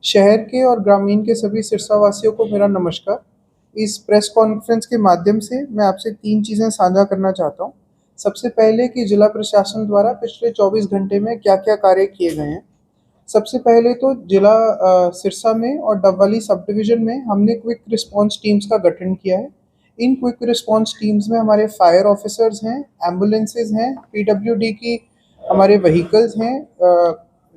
शहर के और ग्रामीण के सभी सिरसा वासियों को मेरा नमस्कार। इस प्रेस कॉन्फ्रेंस के माध्यम से मैं आपसे 3 चीज़ें साझा करना चाहता हूँ। सबसे पहले कि जिला प्रशासन द्वारा पिछले 24 घंटे में क्या-क्या कार्य किए गए हैं। सबसे पहले तो जिला सिरसा में और डबवाली सब डिवीज़न में हमने क्विक रिस्पॉन्स टीम्स का गठन किया है। इन क्विक रिस्पॉन्स टीम्स में हमारे फायर ऑफिसर्स हैं, एम्बुलेंसेस हैं, पीडब्ल्यूडी की हमारे व्हीकल्स हैं,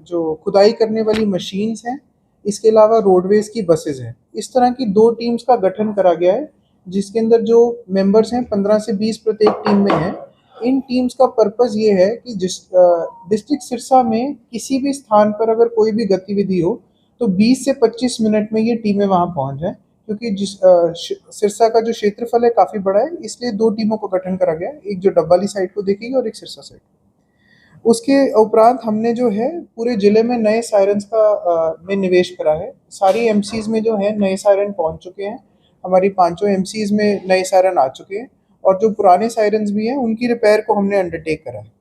जो खुदाई करने वाली मशीन्स हैं, इसके अलावा रोडवेज की बसेस हैं। इस तरह की 2 टीम्स का गठन करा गया है, जिसके अंदर जो मेंबर्स हैं 15 से 20 प्रत्येक टीम में हैं। इन टीम्स का पर्पस ये है कि जिस डिस्ट्रिक्ट सिरसा में किसी भी स्थान पर अगर कोई भी गतिविधि हो, तो 20 से 25 मिनट में ये टीमें वहाँ पहुँच जाएँ, क्योंकि सिरसा का जो क्षेत्रफल है काफ़ी बड़ा है, इसलिए 2 टीमों का गठन करा गया है, एक जो डबवाली साइड को देखेगी और एक सिरसा साइड। उसके उपरांत हमने जो है पूरे ज़िले में नए सायरन्स का में निवेश करा है। सारी एमसीज़ में जो है नए सायरन पहुँच चुके हैं। हमारी पाँचों एमसीज़ में नए सायरन आ चुके हैं और जो पुराने सायरन्स भी हैं उनकी रिपेयर को हमने अंडरटेक करा है।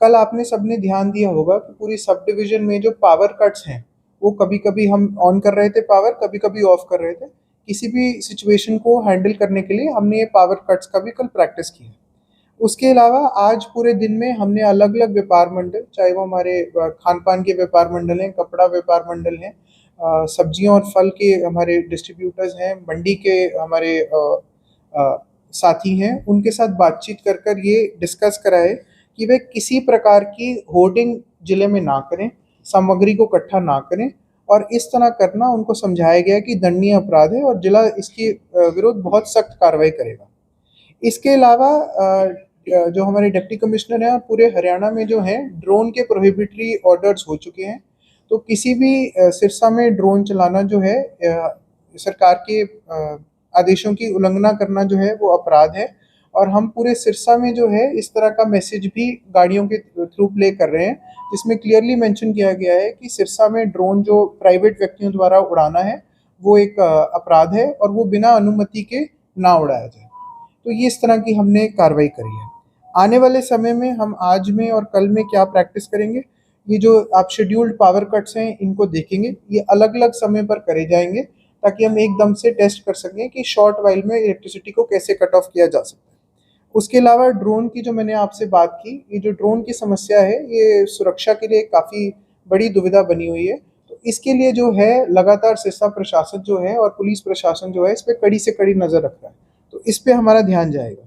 कल आपने सबने ध्यान दिया होगा कि पूरी सब डिवीज़न में जो पावर कट्स हैं, वो कभी-कभी हम ऑन कर रहे थे पावर, कभी-कभी ऑफ कर रहे थे। किसी भी सिचुएशन को हैंडल करने के लिए हमने ये पावर कट्स का भी कल प्रैक्टिस की है। उसके अलावा आज पूरे दिन में हमने अलग-अलग व्यापार मंडल, चाहे वो हमारे खान-पान के व्यापार मंडल हैं, कपड़ा व्यापार मंडल हैं, सब्जियों और फल के हमारे डिस्ट्रीब्यूटर्स हैं, मंडी के हमारे साथी हैं, उनके साथ बातचीत कर कर ये डिस्कस करा है कि वे किसी प्रकार की होर्डिंग ज़िले में ना करें, सामग्री को इकट्ठा ना करें और इस तरह करना उनको समझाया गया है कि दंडनीय अपराध है और ज़िला इसके विरुद्ध बहुत सख्त कार्रवाई करेगा। इसके अलावा जो हमारे डिप्टी कमिश्नर हैं और पूरे हरियाणा में जो हैं ड्रोन के प्रोहिबिटरी ऑर्डर्स हो चुके हैं। तो किसी भी सिरसा में ड्रोन चलाना जो है सरकार के आदेशों की उल्लंघना करना जो है वो अपराध है और हम पूरे सिरसा में जो है इस तरह का मैसेज भी गाड़ियों के थ्रू प्ले कर रहे हैं, जिसमें क्लियरली मेंशन किया गया है कि सिरसा में ड्रोन जो प्राइवेट व्यक्तियों द्वारा उड़ाना है, वो एक अपराध है और वो बिना अनुमति के ना उड़ाया जाए। तो ये इस तरह की हमने कार्रवाई करी है। आने वाले समय में हम आज में और कल में क्या प्रैक्टिस करेंगे, ये जो आप शेड्यूल्ड पावर कट्स हैं इनको देखेंगे, ये अलग-अलग समय पर करे जाएँगे ताकि हम एकदम से टेस्ट कर सकें कि शॉर्ट व्हाइल में इलेक्ट्रिसिटी को कैसे कट ऑफ किया जा सकता है। उसके अलावा ड्रोन की जो मैंने आपसे बात की, ये जो ड्रोन की समस्या है, ये सुरक्षा के लिए काफ़ी बड़ी दुविधा बनी हुई है। तो इसके लिए जो है लगातार सिरसा प्रशासन जो है और पुलिस प्रशासन जो है इस पे कड़ी से कड़ी नज़र रख रहा है। तो इस पे हमारा ध्यान जाएगा।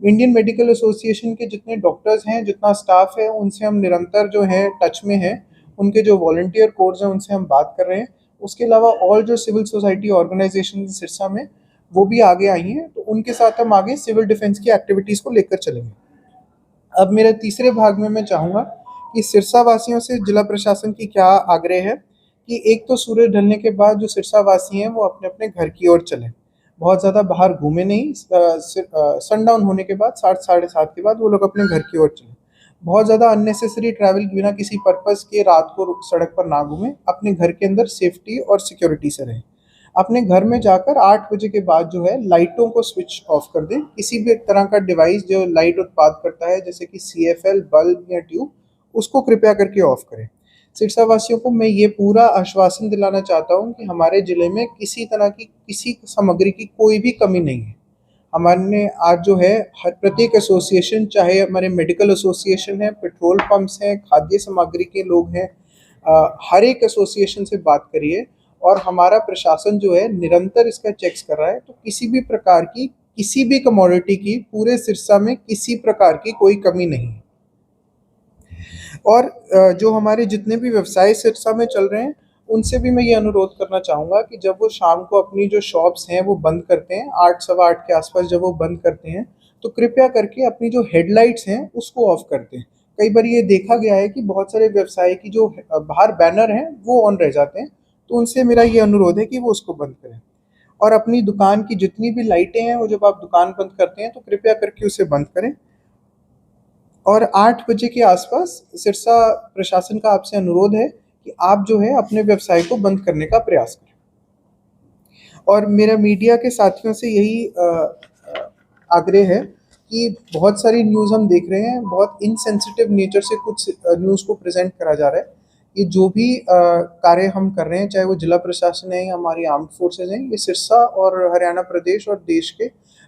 इंडियन मेडिकल एसोसिएशन के जितने डॉक्टर्स हैं, जितना स्टाफ है, उनसे हम निरंतर जो है टच में हैं। उनके जो वॉलंटियर कोर्स हैं, उनसे हम बात कर रहे हैं। उसके अलावा और जो सिविल सोसाइटी ऑर्गेनाइजेशन सिरसा में, वो भी आगे आई हैं, तो उनके साथ हम आगे सिविल डिफेंस की एक्टिविटीज़ को लेकर चलेंगे। अब मेरे तीसरे भाग में मैं चाहूँगा कि सिरसा वासियों से जिला प्रशासन की क्या आग्रह है कि एक तो सूरज ढलने के बाद जो सिरसा वासी हैं वो अपने-अपने घर की ओर चलें। बहुत ज़्यादा बाहर घूमें नहीं, सनडाउन होने के बाद 7 साढ़े 7 के बाद वो लोग अपने घर की ओर चलें। बहुत ज़्यादा अननेसेसरी ट्रैवल बिना किसी पर्पज़ के रात को सड़क पर ना घूमें, अपने घर के अंदर सेफ्टी और सिक्योरिटी से रहें। अपने घर में जाकर 8 बजे के बाद जो है लाइटों को स्विच ऑफ कर दें। किसी भी तरह का डिवाइस जो लाइट उत्पाद करता है जैसे कि सीएफएल, बल्ब या ट्यूब, उसको कृपया करके ऑफ करें। सिरसा वासियों को मैं ये पूरा आश्वासन दिलाना चाहता हूँ कि हमारे ज़िले में किसी तरह की किसी सामग्री की कोई भी कमी नहीं है। हमारे आज जो है हर प्रत्येक एसोसिएशन, चाहे हमारे मेडिकल एसोसिएशन है, पेट्रोल पंप्स हैं, खाद्य सामग्री के लोग हैं, हर एक एसोसिएशन से बात करिए और हमारा प्रशासन जो है निरंतर इसका चेक्स कर रहा है। तो किसी भी प्रकार की किसी भी कमोडिटी की पूरे सिरसा में किसी प्रकार की कोई कमी नहीं है। और जो हमारे जितने भी व्यवसाय सिरसा में चल रहे हैं, उनसे भी मैं ये अनुरोध करना चाहूँगा कि जब वो शाम को अपनी जो शॉप्स हैं वो बंद करते हैं, 8 सवा 8 के आस-पास जब वो बंद करते हैं, तो कृपया करके अपनी जो हेडलाइट्स हैं उसको ऑफ कर दें। कई बार ये देखा गया है कि बहुत सारे व्यवसाय की जो बाहर बैनर हैं वो ऑन रह जाते हैं, तो उनसे मेरा ये अनुरोध है कि वो उसको बंद करें। और अपनी दुकान की जितनी भी लाइटें हैं, वो जब आप दुकान बंद करते हैं तो कृपया करके उसे बंद करें। और 8 बजे के आसपास सिरसा प्रशासन का आपसे अनुरोध है कि आप जो है अपने व्यवसाय को बंद करने का प्रयास करें। और मेरा मीडिया के साथियों से यही आग्रह है कि बहुत सारी न्यूज़ हम देख रहे हैं, बहुत इनसेंसिटिव नेचर से कुछ न्यूज़ को प्रेज़ेंट करा जा रहा है। ये जो भी कार्य हम कर रहे हैं, चाहे वो जिला प्रशासन है या हमारी आर्म्ड फोर्सेज हैं, ये सिरसा और हरियाणा प्रदेश और देश के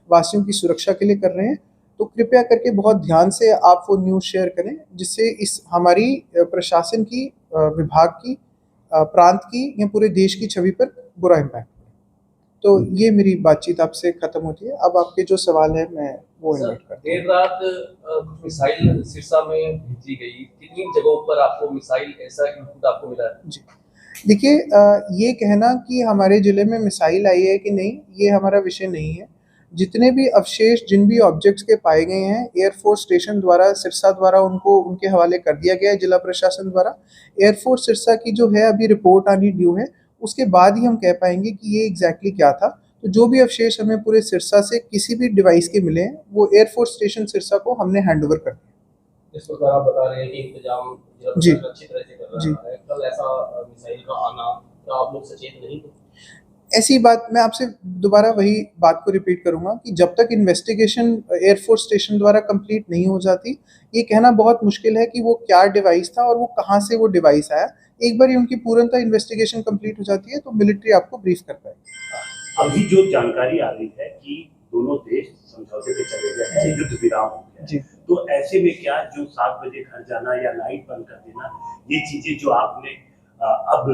वासियों की सुरक्षा के लिए कर रहे हैं। तो कृपया करके बहुत ध्यान से आप वो न्यूज़ शेयर करें, जिससे इस हमारी प्रशासन की, विभाग की, प्रांत की या पूरे देश की छवि पर बुरा इम्पैक्ट। तो ये मेरी बातचीत आपसे खत्म होती है। अब आपके जो सवाल है मैं वो इन्वाइट करता हूँ। देर रात कुछ मिसाइल सिरसा में भेजी गई, कितनी जगहों पर आपको मिसाइल ऐसा इनपुट आपको मिला है? जी। देखिए, ये कहना कि हमारे ज़िले में मिसाइल आई है कि नहीं, ये हमारा विषय नहीं है। जितने भी अवशेष, जिन भी ऑब्जेक्ट्स के पाए गए हैं, एयरफ़ोर्स स्टेशन द्वारा, सिरसा द्वारा उनको उनके हवाले कर दिया गया है जिला प्रशासन द्वारा। एयरफ़ोर्स सिरसा की जो है अभी रिपोर्ट आनी ड्यू है, उसके बाद ही हम कह पाएँगे कि ये एग्ज़ैक्टली क्या था। तो जो भी अवशेष हमें पूरे सिरसा से किसी भी डिवाइस के मिले हैं, वो एयरफ़ोर्स स्टेशन सिरसा को हमने हैंडओवर कर दिया। जिस प्रकार आप बता रहे हैं कि इंतजाम जिला जी, प्रशासन अच्छी तरह से कर जी। रहा है, कल ऐसा मिसाइल का आना, तो आप लोग सचेत नहीं थे? ऐसी बात मैं आपसे दोबारा वही बात को रिपीट करूँगा कि जब तक इन्वेस्टिगेशन एयरफ़ोर्स स्टेशन द्वारा कंप्लीट नहीं हो जाती, ये कहना बहुत मुश्किल है कि वो क्या डिवाइस था और वो कहाँ से वो डिवाइस आया। एक बार उनकी पूर्णतः इन्वेस्टिगेशन कंप्लीट हो जाती है, तो मिलिट्री आपको ब्रीफ़ कर पाएगी। अभी जो जानकारी आ रही है कि दोनों देश समझौते पे चले गए हैं, युद्ध विराम हो गया जी। है, तो ऐसे में क्या जो 7 बजे घर जाना या लाइट बंद कर देना, ये चीजें जो आपने अब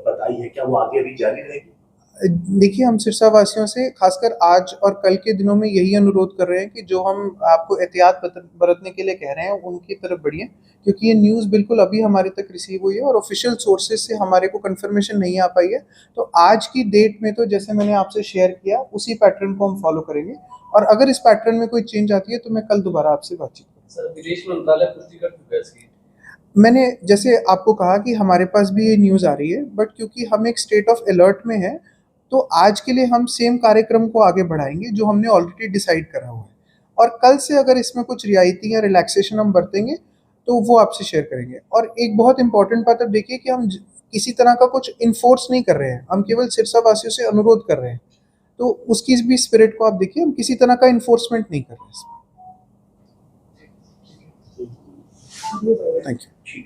बताई है, क्या वो आगे अभी जारी रहेगी? देखिए, हम सिरसा वासियों से खासकर आज और कल के दिनों में यही अनुरोध कर रहे हैं कि जो हम आपको एहतियात बरतने के लिए कह रहे हैं, उनकी तरफ बढ़िए, क्योंकि ये न्यूज़ बिल्कुल अभी हमारे तक रिसीव हुई है और ऑफिशियल सोर्सेज से हमारे को कंफर्मेशन नहीं आ पाई है। तो आज की डेट में तो जैसे मैंने आपसे शेयर किया, उसी पैटर्न को हम फॉलो करेंगे, और अगर इस पैटर्न में कोई चेंज आती है तो मैं कल दोबारा आपसे बातचीत करूँगा। सर, विदेश मंत्रालय पुष्टि कर चुका है इसकी? मैंने जैसे आपको कहा कि हमारे पास भी ये न्यूज़ आ रही है, बट क्योंकि हम एक स्टेट ऑफ अलर्ट में हैं, तो आज के लिए हम सेम कार्यक्रम को आगे बढ़ाएँगे जो हमने ऑलरेडी डिसाइड करा हुआ है। और कल से अगर इसमें कुछ रियायती या रिलैक्सेशन हम बरतेंगे, तो वो आपसे शेयर करेंगे। और एक बहुत इम्पोर्टेंट बात अब देखिए कि हम किसी तरह का कुछ इन्फोर्स नहीं कर रहे हैं, हम केवल सिरसा वासियों से अनुरोध कर रहे हैं। तो उसकी भी स्पिरिट को आप देखिए, हम किसी तरह का इन्फोर्समेंट नहीं कर रहे हैं इसमें। Thank you.